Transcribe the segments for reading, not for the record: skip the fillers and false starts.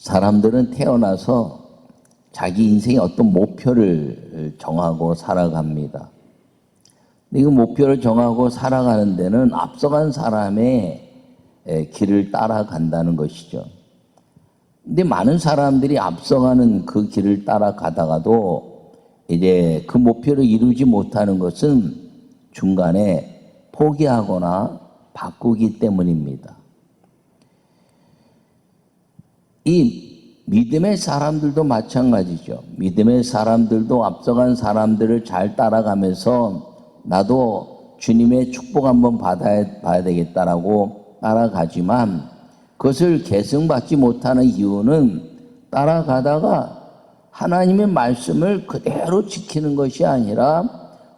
사람들은 태어나서 자기 인생의 어떤 목표를 정하고 살아갑니다. 이 목표를 정하고 살아가는 데는 앞서간 사람의 길을 따라간다는 것이죠. 근데 많은 사람들이 앞서가는 그 길을 따라가다가도 이제 그 목표를 이루지 못하는 것은 중간에 포기하거나 바꾸기 때문입니다. 이 믿음의 사람들도 마찬가지죠. 믿음의 사람들도 앞서간 사람들을 잘 따라가면서 나도 주님의 축복 한번 봐야 되겠다라고 따라가지만 그것을 계승받지 못하는 이유는 따라가다가 하나님의 말씀을 그대로 지키는 것이 아니라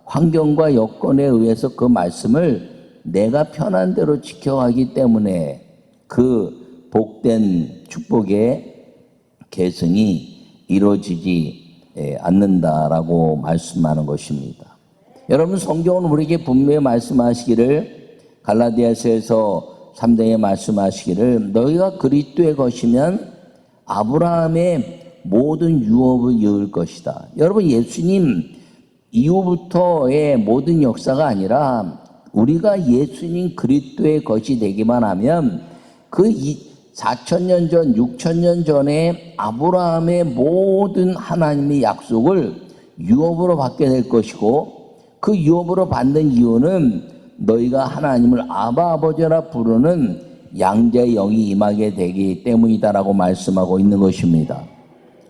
환경과 여건에 의해서 그 말씀을 내가 편한 대로 지켜가기 때문에 그 복된 축복의 계승이 이루어지지 않는다라고 말씀하는 것입니다. 여러분, 성경은 우리에게 분명히 말씀하시기를, 갈라디아서에서 3장에 말씀하시기를 너희가 그리스도의 것이면 아브라함의 모든 유업을 이을 것이다. 여러분, 예수님 이후부터의 모든 역사가 아니라 우리가 예수님 그리스도의 것이 되기만 하면 그 4,000년 전, 6,000년 전에 아브라함의 모든 하나님의 약속을 유업으로 받게 될 것이고, 그 유업으로 받는 이유는 너희가 하나님을 아바 아버지라 부르는 양자의 영이 임하게 되기 때문이다라고 말씀하고 있는 것입니다.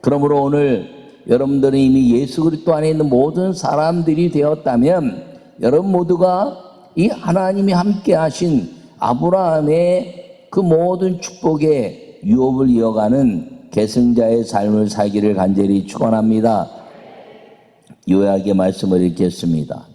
그러므로 오늘 여러분들은 이미 예수 그리스도 안에 있는 모든 사람들이 되었다면 여러분 모두가 이 하나님이 함께 하신 아브라함의 그 모든 축복의 유업을 이어가는 계승자의 삶을 살기를 간절히 축원합니다. 요약의 말씀을 읽겠습니다.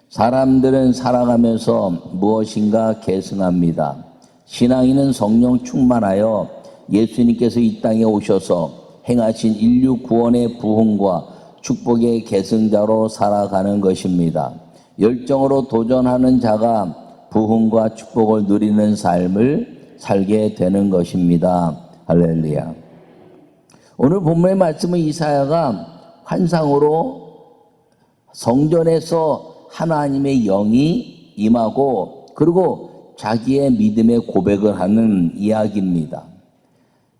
사람들은 살아가면서 무엇인가 계승합니다. 신앙인은 성령 충만하여 예수님께서 이 땅에 오셔서 행하신 인류 구원의 부흥과 축복의 계승자로 살아가는 것입니다. 열정으로 도전하는 자가 부흥과 축복을 누리는 삶을 살게 되는 것입니다. 할렐루야. 오늘 본문의 말씀은 이사야가 환상으로 성전에서 하나님의 영이 임하고 그리고 자기의 믿음의 고백을 하는 이야기입니다.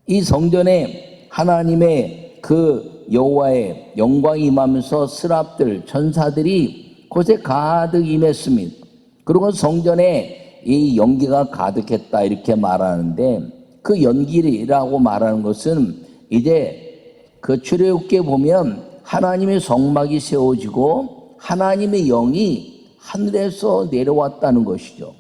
이 성전에 하나님의 그 여호와의 영광이 임하면서 스랍들, 천사들이 곳에 가득 임했습니다. 그리고 성전에 이 연기가 가득했다 이렇게 말하는데, 그 연기라고 말하는 것은 이제 그 출애굽기에 보면 하나님의 성막이 세워지고 하나님의 영이 하늘에서 내려왔다는 것이죠.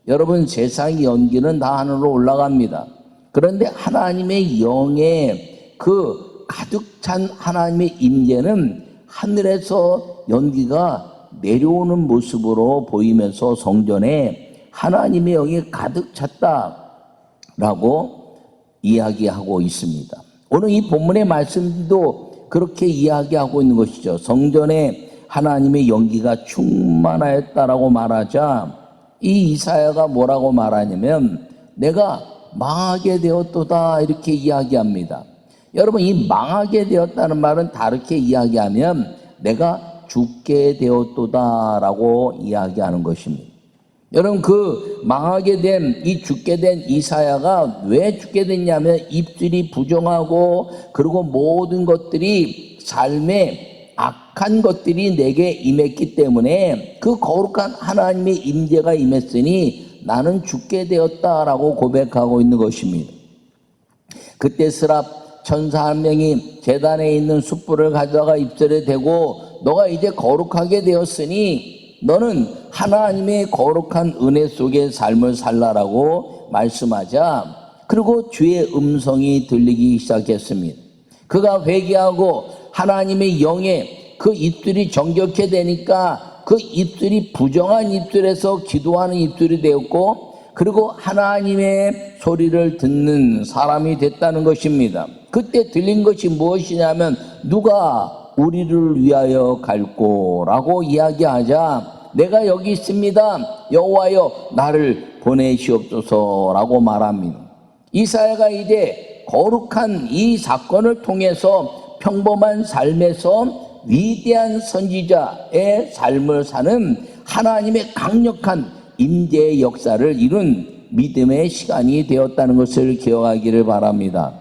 여러분, 세상의 연기는 다 하늘로 올라갑니다. 그런데 하나님의 영의 그 가득 찬 하나님의 임재는 하늘에서 연기가 내려오는 모습으로 보이면서 성전에 하나님의 영이 가득 찼다라고 이야기하고 있습니다. 오늘 이 본문의 말씀도 그렇게 이야기하고 있는 것이죠. 성전에 하나님의 연기가 충만하였다라고 말하자 이 이사야가 뭐라고 말하냐면 내가 망하게 되었도다 이렇게 이야기합니다. 여러분, 이 망하게 되었다는 말은 다르게 이야기하면 내가 죽게 되었도다라고 이야기하는 것입니다. 여러분, 그 망하게 된, 이 죽게 된 이사야가 왜 죽게 됐냐면 입술이 부정하고 그리고 모든 것들이 삶에 악한 것들이 내게 임했기 때문에 그 거룩한 하나님의 임재가 임했으니 나는 죽게 되었다라고 고백하고 있는 것입니다. 그때 스랍 천사 한 명이 제단에 있는 숯불을 가져다가 입술에 대고 너가 이제 거룩하게 되었으니 너는 하나님의 거룩한 은혜 속의 삶을 살라라고 말씀하자, 그리고 주의 음성이 들리기 시작했습니다. 그가 회개하고 하나님의 영에 그 입술이 정결케 되니까 그 입술이 부정한 입술에서 기도하는 입술이 되었고, 그리고 하나님의 소리를 듣는 사람이 됐다는 것입니다. 그때 들린 것이 무엇이냐면 누가 우리를 위하여 갈꼬라고 이야기하자 내가 여기 있습니다. 여호와여 나를 보내시옵소서라고 말합니다. 이사야가 이제 거룩한 이 사건을 통해서 평범한 삶에서 위대한 선지자의 삶을 사는 하나님의 강력한 임재의 역사를 이룬 믿음의 시간이 되었다는 것을 기억하기를 바랍니다.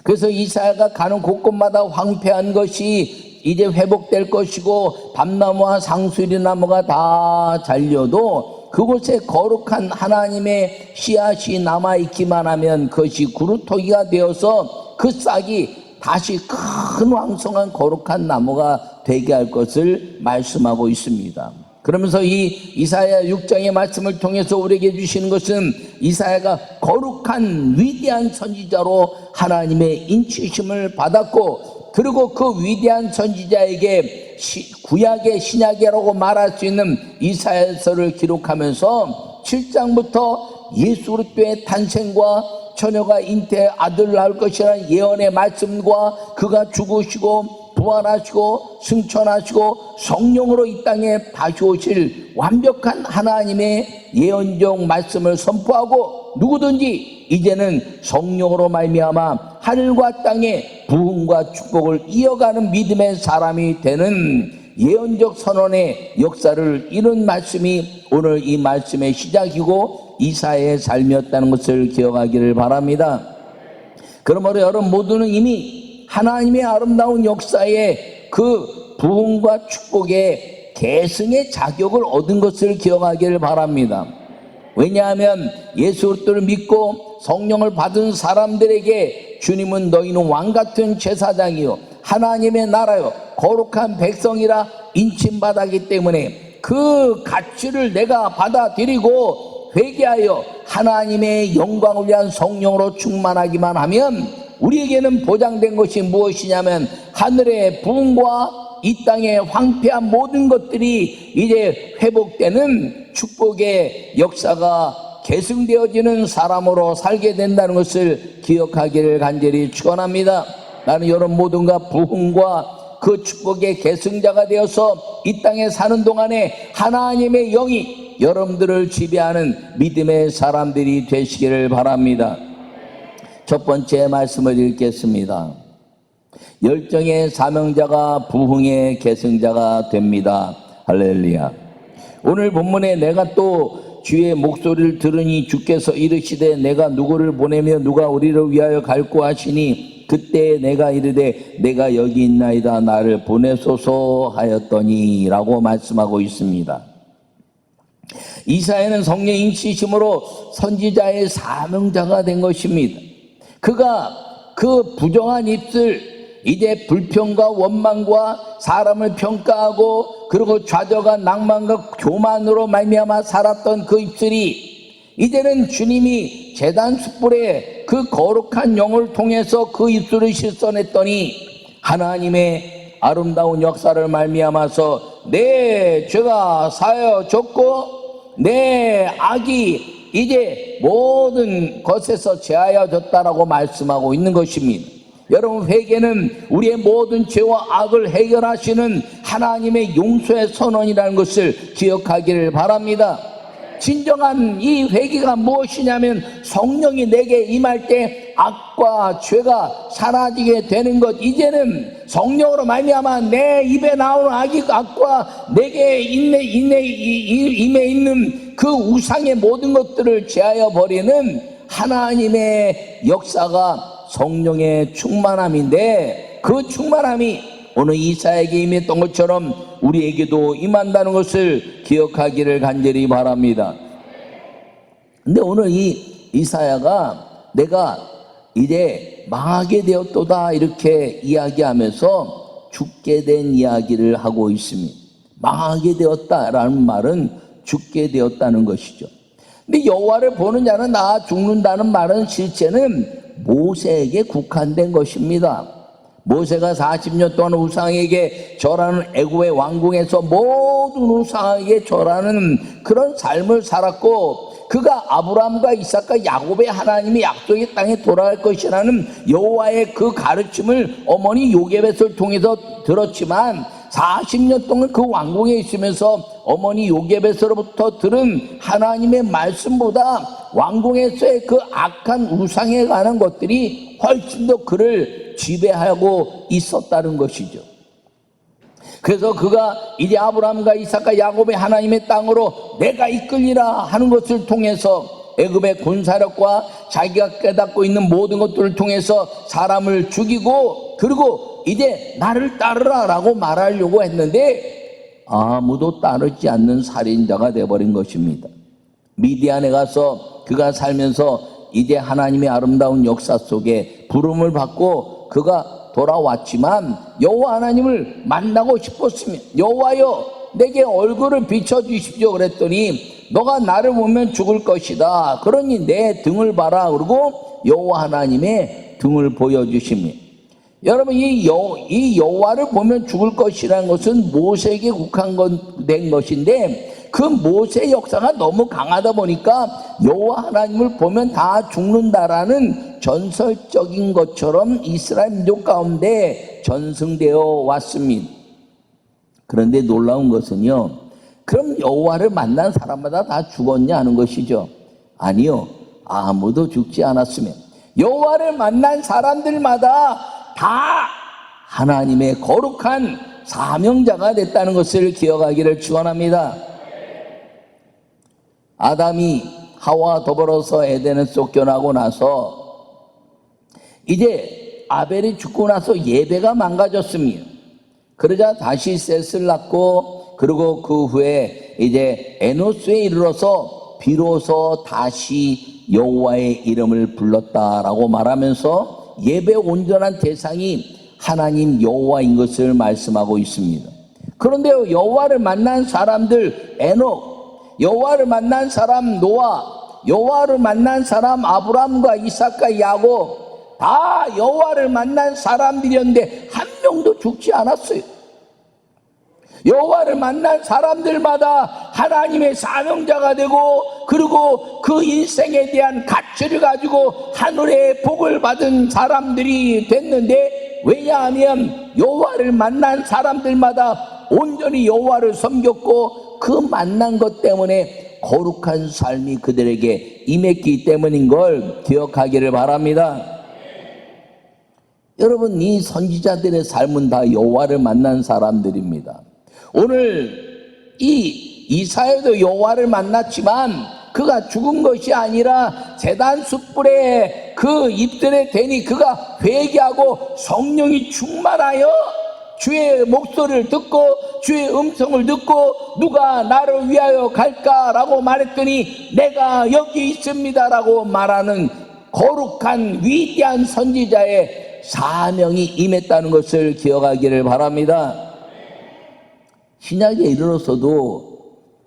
그래서 이사야가 가는 곳곳마다 황폐한 것이 이제 회복될 것이고 밤나무와 상수리나무가 다 잘려도 그곳에 거룩한 하나님의 씨앗이 남아있기만 하면 그것이 구루토기가 되어서 그 싹이 다시 큰 왕성한 거룩한 나무가 되게 할 것을 말씀하고 있습니다. 그러면서 이 이사야 6장의 말씀을 통해서 우리에게 주시는 것은 이사야가 거룩한 위대한 선지자로 하나님의 인치심을 받았고, 그리고 그 위대한 선지자에게 구약의 신약이라고 말할 수 있는 이사야서를 기록하면서 7장부터 예수 그리스도의 탄생과 처녀가 잉태해 아들을 낳을 것이라는 예언의 말씀과 그가 죽으시고 부활하시고 승천하시고 성령으로 이 땅에 다시 오실 완벽한 하나님의 예언적 말씀을 선포하고, 누구든지 이제는 성령으로 말미암아 하늘과 땅의 부흥과 축복을 이어가는 믿음의 사람이 되는 예언적 선언의 역사를 이룬 말씀이 오늘 이 말씀의 시작이고 이사야의 삶이었다는 것을 기억하기를 바랍니다. 그러므로 여러분 모두는 이미 하나님의 아름다운 역사의 그 부흥과 축복의 계승의 자격을 얻은 것을 기억하기를 바랍니다. 왜냐하면 예수 그리스도를 믿고 성령을 받은 사람들에게 주님은 너희는 왕같은 제사장이요 하나님의 나라요 거룩한 백성이라 인침받았기 때문에 그 가치를 내가 받아들이고 회개하여 하나님의 영광을 위한 성령으로 충만하기만 하면 우리에게는 보장된 것이 무엇이냐면 하늘의 부흥과 이 땅의 황폐한 모든 것들이 이제 회복되는 축복의 역사가 계승되어지는 사람으로 살게 된다는 것을 기억하기를 간절히 축원합니다. 나는 여러분 모두가 부흥과 그 축복의 계승자가 되어서 이 땅에 사는 동안에 하나님의 영이 여러분들을 지배하는 믿음의 사람들이 되시기를 바랍니다. 첫 번째 말씀을 읽겠습니다. 열정의 사명자가 부흥의 계승자가 됩니다. 할렐루야. 오늘 본문에 내가 또 주의 목소리를 들으니 주께서 이르시되 내가 누구를 보내며 누가 우리를 위하여 갈고 하시니 그때 내가 이르되 내가 여기 있나이다 나를 보내소서 하였더니 라고 말씀하고 있습니다. 이사야는 성령의 인치심으로 선지자의 사명자가 된 것입니다. 그가 그 부정한 입술, 이제 불평과 원망과 사람을 평가하고 그리고 좌절과 낭만과 교만으로 말미암아 살았던 그 입술이 이제는 주님이 제단 숯불에 그 거룩한 영을 통해서 그 입술을 실선했더니 하나님의 아름다운 역사를 말미암아서 내 죄가 사여졌고 내 악이 이제 모든 것에서 제하여졌다라고 말씀하고 있는 것입니다. 여러분 회개는 우리의 모든 죄와 악을 해결하시는 하나님의 용서의 선언이라는 것을 기억하기를 바랍니다. 진정한 이 회개가 무엇이냐면 성령이 내게 임할 때 악과 죄가 사라지게 되는 것. 이제는 성령으로 말미암아 내 입에 나오는 악과 내게 임해 있는 그 우상의 모든 것들을 제하여 버리는 하나님의 역사가 성령의 충만함인데, 그 충만함이 오늘 이사야에게 임했던 것처럼 우리에게도 임한다는 것을 기억하기를 간절히 바랍니다. 근데 오늘 이 이사야가 내가 이제 망하게 되었도다 이렇게 이야기하면서 죽게 된 이야기를 하고 있습니다. 망하게 되었다라는 말은 죽게 되었다는 것이죠. 근데 여호와를 보는 자는 다 죽는다는 말은 실제는 모세에게 국한된 것입니다. 모세가 40년 동안 우상에게 절하는 애굽의 왕궁에서 모든 우상에게 절하는 그런 삶을 살았고, 그가 아브라함과 이삭과 야곱의 하나님이 약속의 땅에 돌아갈 것이라는 여호와의 그 가르침을 어머니 요게벳을 통해서 들었지만 40년 동안 그 왕궁에 있으면서 어머니 요게벳으로부터 들은 하나님의 말씀보다 왕궁에서의 그 악한 우상에 관한 것들이 훨씬 더 그를 지배하고 있었다는 것이죠. 그래서 그가 이제 아브라함과 이삭과 야곱의 하나님의 땅으로 내가 이끌리라 하는 것을 통해서 애굽의 군사력과 자기가 깨닫고 있는 모든 것들을 통해서 사람을 죽이고, 그리고 이제 나를 따르라 라고 말하려고 했는데 아무도 따르지 않는 살인자가 되어버린 것입니다. 미디안에 가서 그가 살면서 이제 하나님의 아름다운 역사 속에 부름을 받고 그가 돌아왔지만 여호와 하나님을 만나고 싶었으면 여호와여 내게 얼굴을 비춰주십시오 그랬더니 너가 나를 보면 죽을 것이다. 그러니 내 등을 봐라. 그리고 여호와 하나님의 등을 보여주십니다. 여러분 이 여호와를 보면 죽을 것이라는 것은 모세에게 국한된 것인데 그 모세의 역사가 너무 강하다 보니까 여호와 하나님을 보면 다 죽는다라는 전설적인 것처럼 이스라엘 민족 가운데 전승되어 왔습니다. 그런데 놀라운 것은요, 그럼 여호와를 만난 사람마다 다 죽었냐 하는 것이죠. 아니요, 아무도 죽지 않았으면 여호와를 만난 사람들마다 다 하나님의 거룩한 사명자가 됐다는 것을 기억하기를 축원합니다. 아담이 하와와 더불어서 에덴을 쫓겨나고 나서 이제 아벨이 죽고 나서 예배가 망가졌습니다. 그러자 다시 셋을 낳고 그리고 그 후에 이제 에노스에 이르러서 비로소 다시 여호와의 이름을 불렀다라고 말하면서 예배 온전한 대상이 하나님 여호와인 것을 말씀하고 있습니다. 그런데요, 여호와를 만난 사람들 에녹, 여호와를 만난 사람 노아, 여호와를 만난 사람 아브라함과 이삭과 야곱 다 여호와를 만난 사람들이었는데 한 명도 죽지 않았어요. 여호와를 만난 사람들마다 하나님의 사명자가 되고 그리고 그 인생에 대한 가치를 가지고 하늘의 복을 받은 사람들이 됐는데, 왜냐하면 여호와를 만난 사람들마다 온전히 여호와를 섬겼고 그 만난 것 때문에 거룩한 삶이 그들에게 임했기 때문인 걸 기억하기를 바랍니다. 여러분, 이 선지자들의 삶은 다 여호와를 만난 사람들입니다. 오늘 이 이사야도 여호와를 만났지만 그가 죽은 것이 아니라 제단 숯불에 그 잎들에 대니 그가 회개하고 성령이 충만하여 주의 목소리를 듣고 주의 음성을 듣고 누가 나를 위하여 갈까라고 말했더니 내가 여기 있습니다라고 말하는 거룩한 위대한 선지자의 사명이 임했다는 것을 기억하기를 바랍니다. 신약에 이르러서도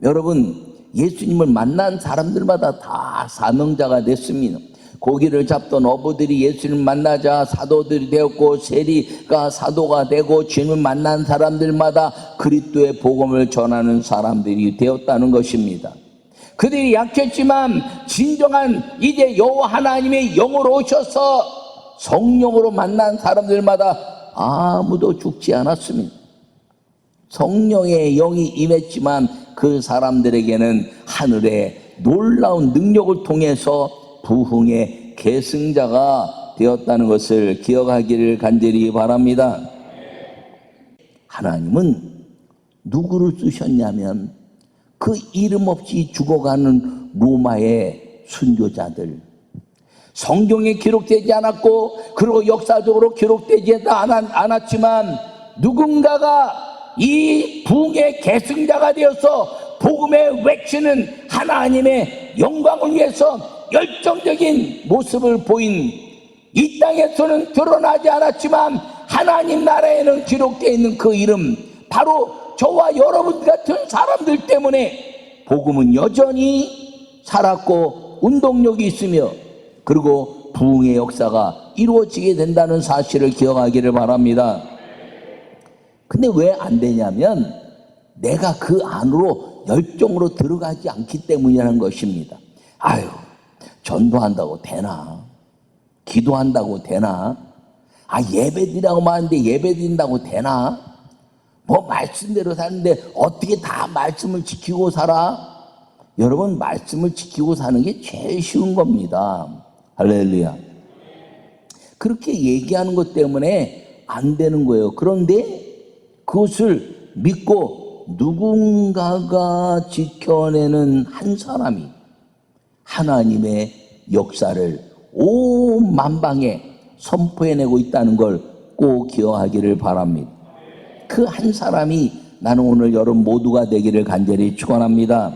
여러분 예수님을 만난 사람들마다 다 사명자가 됐습니다. 고기를 잡던 어부들이 예수님을 만나자 사도들이 되었고, 세리가 사도가 되고, 주님을 만난 사람들마다 그리스도의 복음을 전하는 사람들이 되었다는 것입니다. 그들이 약했지만 진정한 이제 여호와 하나님의 영으로 오셔서 성령으로 만난 사람들마다 아무도 죽지 않았습니다. 성령의 영이 임했지만 그 사람들에게는 하늘의 놀라운 능력을 통해서 부흥의 계승자가 되었다는 것을 기억하기를 간절히 바랍니다. 하나님은 누구를 쓰셨냐면 그 이름 없이 죽어가는 로마의 순교자들, 성경에 기록되지 않았고 그리고 역사적으로 기록되지 않았지만 누군가가 이 부흥의 계승자가 되어서 복음에 외치는 하나님의 영광을 위해서 열정적인 모습을 보인, 이 땅에서는 드러나지 않았지만 하나님 나라에는 기록되어 있는 그 이름, 바로 저와 여러분 같은 사람들 때문에 복음은 여전히 살았고 운동력이 있으며 그리고 부흥의 역사가 이루어지게 된다는 사실을 기억하기를 바랍니다. 근데 왜 안 되냐면 내가 그 안으로 열정으로 들어가지 않기 때문이라는 것입니다. 아유, 전도한다고 되나? 기도한다고 되나? 예배드리라고 하는데 예배드린다고 되나? 뭐 말씀대로 사는데 어떻게 다 말씀을 지키고 살아? 여러분, 말씀을 지키고 사는 게 제일 쉬운 겁니다. 할렐루야. 그렇게 얘기하는 것 때문에 안 되는 거예요. 그런데 그것을 믿고 누군가가 지켜내는 한 사람이 하나님의 역사를 온 만방에 선포해내고 있다는 걸 꼭 기억하기를 바랍니다. 그 한 사람이 나는 오늘 여러분 모두가 되기를 간절히 축원합니다.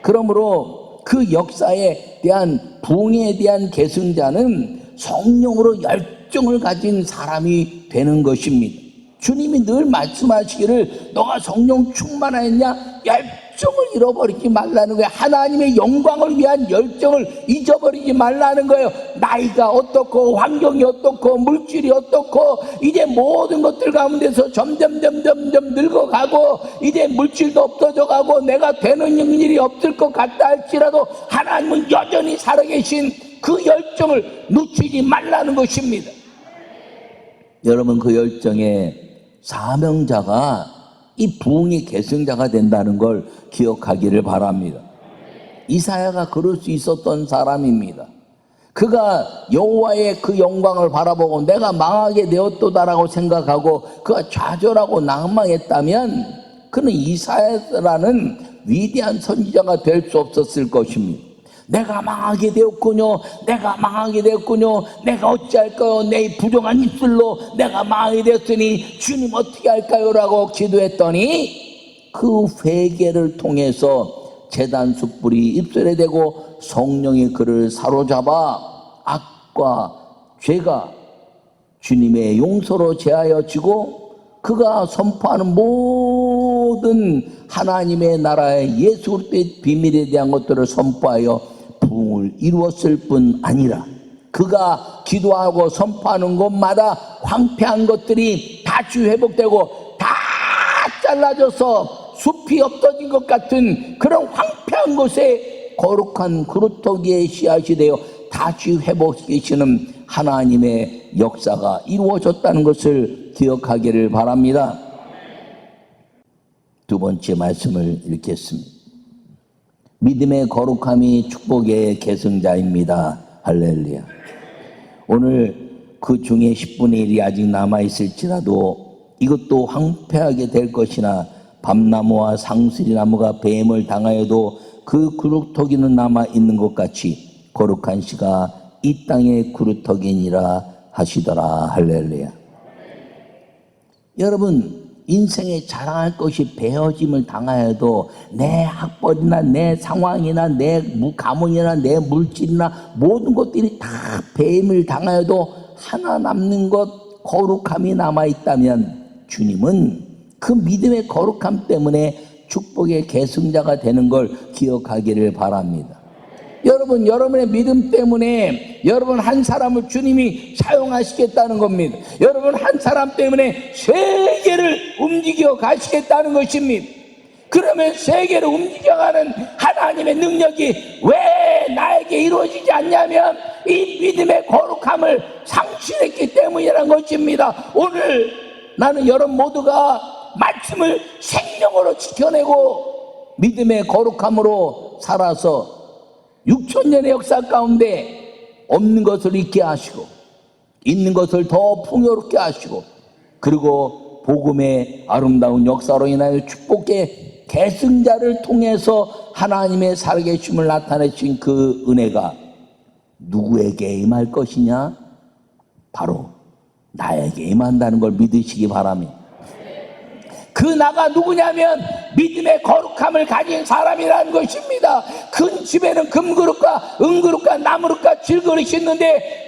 그러므로 그 역사에 대한 부흥에 대한 계승자는 성령으로 열정을 가진 사람이 되는 것입니다. 주님이 늘 말씀하시기를 너가 성령 충만하였냐? 열정을 잃어버리지 말라는 거예요. 하나님의 영광을 위한 열정을 잊어버리지 말라는 거예요. 나이가 어떻고 환경이 어떻고 물질이 어떻고 이제 모든 것들 가운데서 점점 늙어가고 이제 물질도 없어져가고 내가 되는 일이 없을 것 같다 할지라도 하나님은 여전히 살아계신 그 열정을 놓치지 말라는 것입니다. 여러분, 그 열정에 사명자가 이 부흥의 계승자가 된다는 걸 기억하기를 바랍니다. 이사야가 그럴 수 있었던 사람입니다. 그가 여호와의 그 영광을 바라보고 내가 망하게 되었도다라고 생각하고 그가 좌절하고 낭망했다면 그는 이사야라는 위대한 선지자가 될 수 없었을 것입니다. 내가 망하게 되었군요. 내가 망하게 되었군요. 내가 어찌할까요? 내 부정한 입술로 내가 망하게 되었으니 주님 어떻게 할까요? 라고 기도했더니 그 회개를 통해서 제단 숯불이 입술에 대고 성령이 그를 사로잡아 악과 죄가 주님의 용서로 제하여지고 그가 선포하는 모든 하나님의 나라의 예수 그리스도의 비밀에 대한 것들을 선포하여 부흥을 이루었을 뿐 아니라 그가 기도하고 선포하는 곳마다 황폐한 것들이 다시 회복되고 다 잘라져서 숲이 없어진 것 같은 그런 황폐한 곳에 거룩한 그루터기의 씨앗이 되어 다시 회복시키시는 하나님의 역사가 이루어졌다는 것을 기억하기를 바랍니다. 두 번째 말씀을 읽겠습니다. 믿음의 거룩함이 축복의 계승자입니다. 할렐루야. 오늘 그 중에 10분의 1이 아직 남아있을지라도 이것도 황폐하게 될 것이나 밤나무와 상수리나무가 뱀을 당하여도 그 그루터기는 남아있는 것 같이 거룩한 씨가 이 땅의 그루터기니라 하시더라. 할렐루야. 여러분, 인생에 자랑할 것이 베어짐을 당하여도 내 학벌이나 내 상황이나 내 가문이나 내 물질이나 모든 것들이 다 뱀을 당하여도 하나 남는 것 거룩함이 남아있다면 주님은 그 믿음의 거룩함 때문에 축복의 계승자가 되는 걸 기억하기를 바랍니다. 여러분, 여러분의 믿음 때문에 여러분 한 사람을 주님이 사용하시겠다는 겁니다. 여러분 한 사람 때문에 세계를 움직여 가시겠다는 것입니다. 그러면 세계를 움직여가는 하나님의 능력이 왜 나에게 이루어지지 않냐면 이 믿음의 거룩함을 상실했기 때문이라는 것입니다. 오늘 나는 여러분 모두가 말씀을 생명으로 지켜내고 믿음의 거룩함으로 살아서 6,000년의 역사 가운데 없는 것을 있게 하시고 있는 것을 더 풍요롭게 하시고 그리고 복음의 아름다운 역사로 인하여 축복의 계승자를 통해서 하나님의 살아계심을 나타내신 그 은혜가 누구에게 임할 것이냐? 바로 나에게 임한다는 걸 믿으시기 바랍니다. 그 나가 누구냐면 믿음의 거룩함을 가진 사람이라는 것입니다. 큰 집에는 금그릇과 은그릇과 나무릇과 질그릇이 있는데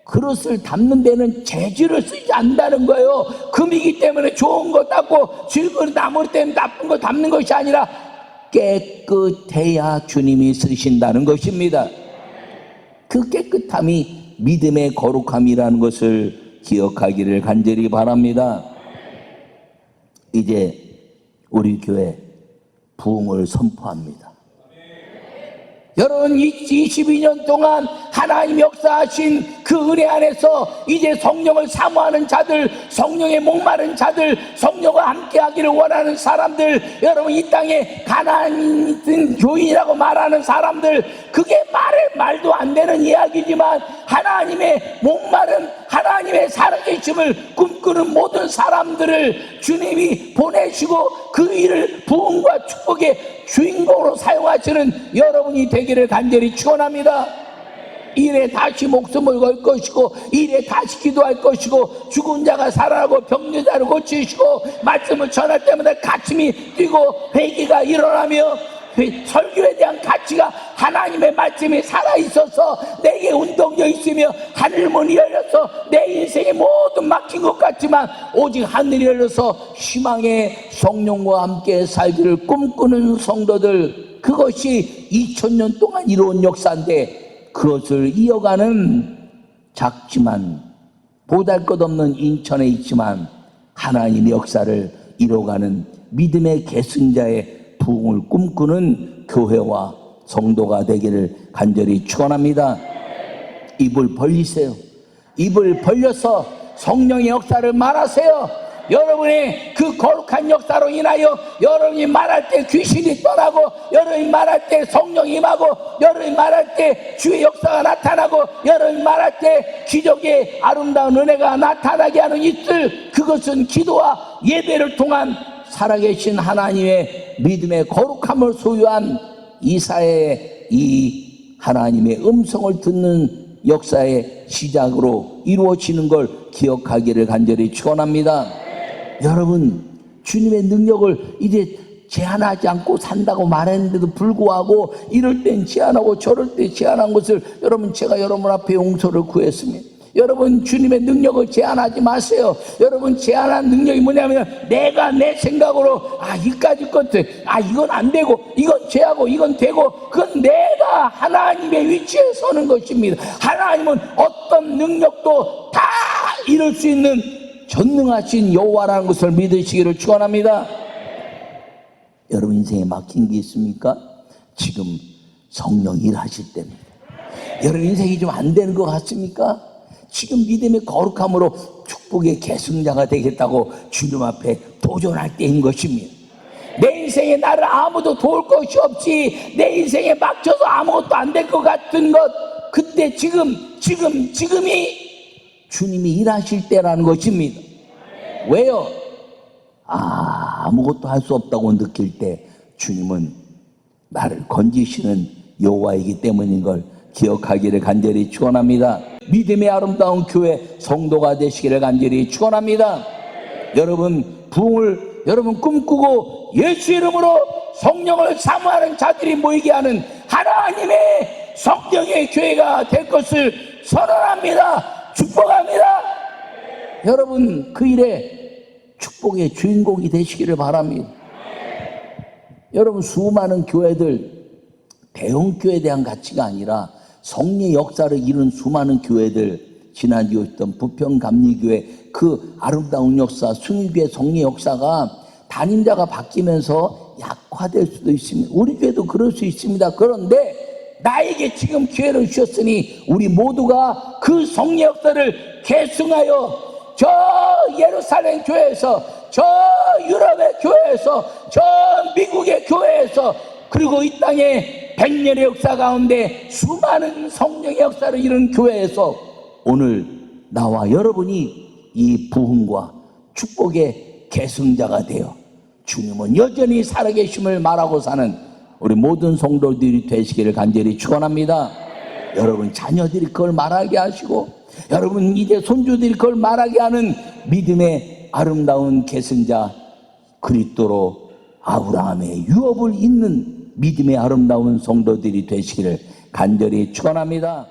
그릇을 담는 데는 재질을 쓰지 않는다는 거예요. 금이기 때문에 좋은 거 닦고 질그릇 나무릇 때문에 나쁜 거 담는 것이 아니라 깨끗해야 주님이 쓰신다는 것입니다. 그 깨끗함이 믿음의 거룩함이라는 것을 기억하기를 간절히 바랍니다. 이제 우리 교회 부흥을 선포합니다. 여러분 22년 동안 하나님 역사하신 그 그 은혜 안에서 이제 성령을 사모하는 자들, 성령에 목마른 자들, 성령과 함께하기를 원하는 사람들, 여러분 이 땅에 가난한 교인이라고 말하는 사람들, 그게 말도 안 되는 이야기지만 하나님의 목마른 하나님의 살아계심을 꿈꾸는 모든 사람들을 주님이 보내시고 그 일을 부흥과 축복의 주인공으로 사용하시는 여러분이 되기를 간절히 축원합니다. 일에 다시 목숨을 걸 것이고, 일에 다시 기도할 것이고, 죽은 자가 살아나고 병든 자를 고치시고, 말씀을 전할 때마다 가슴이 뛰고 회개가 일어나며 설교에 대한 가치가 하나님의 말씀이 살아있어서 내게 운동력 있으며 하늘문이 열려서 내 인생의 모든 막힌 것 같지만 오직 하늘이 열려서 희망의 성령과 함께 살기를 꿈꾸는 성도들, 그것이 2000년 동안 이루어온 역사인데 그것을 이어가는 작지만 보잘것없는 인천에 있지만 하나님의 역사를 이뤄가는 믿음의 계승자의 부흥을 꿈꾸는 교회와 성도가 되기를 간절히 축원합니다. 입을 벌리세요. 입을 벌려서 성령의 역사를 말하세요. 여러분의 그 거룩한 역사로 인하여 여러분이 말할 때 귀신이 떠나고, 여러분이 말할 때 성령이 임하고, 여러분이 말할 때 주의 역사가 나타나고, 여러분이 말할 때 기적의 아름다운 은혜가 나타나게 하는 이들, 그것은 기도와 예배를 통한 살아계신 하나님의 믿음의 거룩함을 소유한 이사의 이 하나님의 음성을 듣는 역사의 시작으로 이루어지는 걸 기억하기를 간절히 축원합니다. 여러분, 주님의 능력을 이제 제한하지 않고 산다고 말했는데도 불구하고 이럴 땐 제한하고 저럴 때 제한한 것을 여러분, 제가 여러분 앞에 용서를 구했습니다. 여러분, 주님의 능력을 제한하지 마세요. 여러분, 제한한 능력이 뭐냐면 내가 내 생각으로 이까짓 것들, 이건 안 되고 이건 죄하고 이건 되고, 그건 내가 하나님의 위치에 서는 것입니다. 하나님은 어떤 능력도 다 이룰 수 있는 전능하신 여호와라는 것을 믿으시기를 축원합니다. 여러분 인생에 막힌 게 있습니까? 지금 성령 일하실 때입니다. 여러분 인생이 좀 안 되는 것 같습니까? 지금 믿음의 거룩함으로 축복의 계승자가 되겠다고 주님 앞에 도전할 때인 것입니다. 내 인생에 나를 아무도 도울 것이 없이 내 인생에 막혀서 아무것도 안 될 것 같은 것, 그때 지금이 주님이 일하실 때라는 것입니다. 왜요? 아무것도 할 수 없다고 느낄 때 주님은 나를 건지시는 여호와이기 때문인 걸 기억하기를 간절히 축원합니다. 믿음의 아름다운 교회 성도가 되시기를 간절히 축원합니다. 여러분, 부흥을 여러분 꿈꾸고 예수 이름으로 성령을 사모하는 자들이 모이게 하는 하나님의 성령의 교회가 될 것을 선언합니다. 축복합니다. 여러분, 그 일에 축복의 주인공이 되시기를 바랍니다. 여러분, 수많은 교회들, 대형교회에 대한 가치가 아니라 성령의 역사를 이룬 수많은 교회들, 지난주에 있던 부평감리교회 그 아름다운 역사, 승일교회 성령의 역사가 담임자가 바뀌면서 약화될 수도 있습니다. 우리 교회도 그럴 수 있습니다. 그런데 나에게 지금 기회를 주셨으니 우리 모두가 그 성령의 역사를 계승하여 저 예루살렘 교회에서, 저 유럽의 교회에서, 저 미국의 교회에서, 그리고 이 땅에 100년의 역사 가운데 수많은 성령의 역사를 이룬 교회에서 오늘 나와 여러분이 이 부흥과 축복의 계승자가 되어 주님은 여전히 살아계심을 말하고 사는 우리 모든 성도들이 되시기를 간절히 축원합니다. 여러분 자녀들이 그걸 말하게 하시고, 여러분 이제 손주들이 그걸 말하게 하는 믿음의 아름다운 계승자, 그리스도로 아브라함의 유업을 잇는 믿음의 아름다운 성도들이 되시기를 간절히 축원합니다.